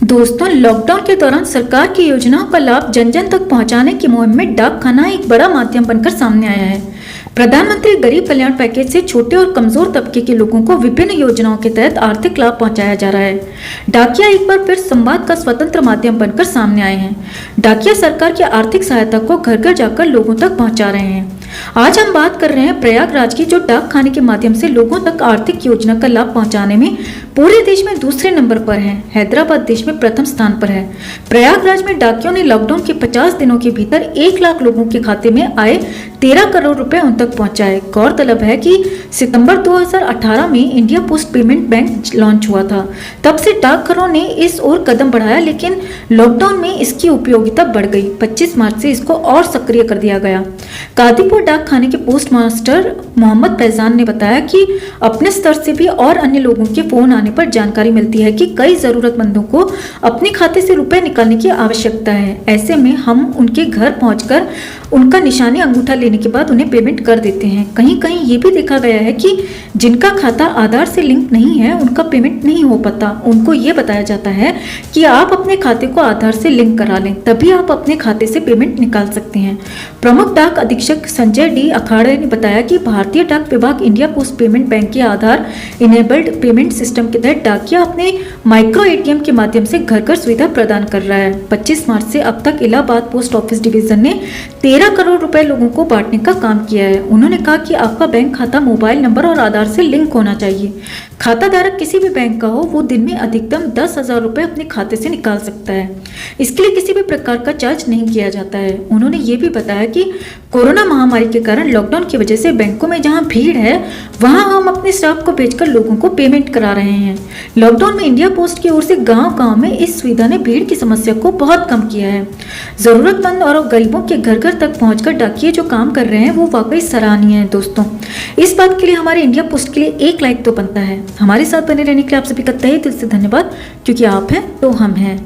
दोस्तों, लॉकडाउन के दौरान सरकार की योजनाओं का लाभ जन जन तक पहुंचाने की मुहिम में डाक खाना एक बड़ा माध्यम बनकर सामने आया है। प्रधानमंत्री गरीब कल्याण पैकेज से छोटे और कमजोर तबके के लोगों को विभिन्न योजनाओं के तहत आर्थिक लाभ पहुंचाया जा रहा है। डाकिया एक बार फिर संवाद का स्वतंत्र माध्यम बनकर सामने आए हैं। डाकिया सरकार की आर्थिक सहायता को घर घर जाकर लोगों तक पहुंचा रहे हैं। आज हम बात कर रहे हैं प्रयागराज की, जो डाक खाने के माध्यम से लोगों तक आर्थिक योजना का लाभ पहुंचाने में पूरे देश में दूसरे नंबर पर है। हैदराबाद देश में प्रथम स्थान पर है। प्रयागराज में डाकियों ने लॉकडाउन के 50 दिनों के भीतर 1 लाख लोगों के खाते में आए 13 करोड़ रुपए उन तक पहुंचाए। गौरतलब है कि सितंबर 2018 में India post payment bank launch हुआ था। तब से डाकघरों ने इस ओर कदम बढ़ाया, लेकिन लॉकडाउन में इसकी उपयोगिता बढ़ गई। 25 मार्च से इसको और सक्रिय कर दिया गया। कादीपुर डाक खाने के पोस्ट मास्टर मोहम्मद फैजान ने बताया कि अपने स्तर से भी और अन्य लोगों के फोन आने पर जानकारी मिलती है कि कई जरूरतमंदों को अपने खाते से रुपए निकालने की आवश्यकता है। ऐसे में हम उनके घर पहुंचकर उनका निशानी अंगूठा लेने के बाद उन्हें पेमेंट कर देते हैं। कहीं कहीं ये भी देखा गया है कि जिनका खाता आधार से लिंक नहीं है, उनका पेमेंट नहीं हो पाता। उनको ये बताया जाता है कि आप अपने खाते को आधार से लिंक करा लें, तभी आप अपने खाते से पेमेंट निकाल सकते हैं। प्रमुख डाक अधीक्षक संजय डी अखाड़े ने बताया कि भारतीय डाक विभाग इंडिया पोस्ट पेमेंट बैंक के आधार इनेबल्ड पेमेंट सिस्टम के तहत डाकिया अपने माइक्रो एटीएम के माध्यम से घर घर सुविधा प्रदान कर रहा है। 25 मार्च से अब तक इलाहाबाद पोस्ट ऑफिस डिवीजन ने 13 करोड़ रुपए लोगों को बांटने का काम किया है। उन्होंने कहा कि आपका बैंक खाता मोबाइल नंबर और आधार से लिंक होना चाहिए। खाता धारक किसी भी बैंक का हो, वो दिन में अधिकतम 10,000 रुपए अपने खाते से निकाल सकता है। इसके लिए किसी भी प्रकार का चार्ज नहीं किया जाता है। उन्होंने ये भी बताया कि कोरोना महामारी के कारण लॉकडाउन की वजह से बैंकों में जहां भीड़ है, वहां हम अपने स्टाफ को भेजकर लोगों को पेमेंट करा रहे हैं। लॉकडाउन में इंडिया पोस्ट की ओर से गांव-गांव में इस सुविधा ने भीड़ की समस्या को बहुत कम किया है। जरूरतमंद और गरीबों के घर घर तक पहुंचकर डाकिये जो काम कर रहे हैं, वो वाकई सराहनीय है। दोस्तों, इस बात के लिए हमारे इंडिया पोस्ट के लिए 1 लाइक तो बनता है। हमारे साथ बने रहने के लिए आप सभी का तहे दिल से धन्यवाद, क्योंकि आप हैं तो हम हैं।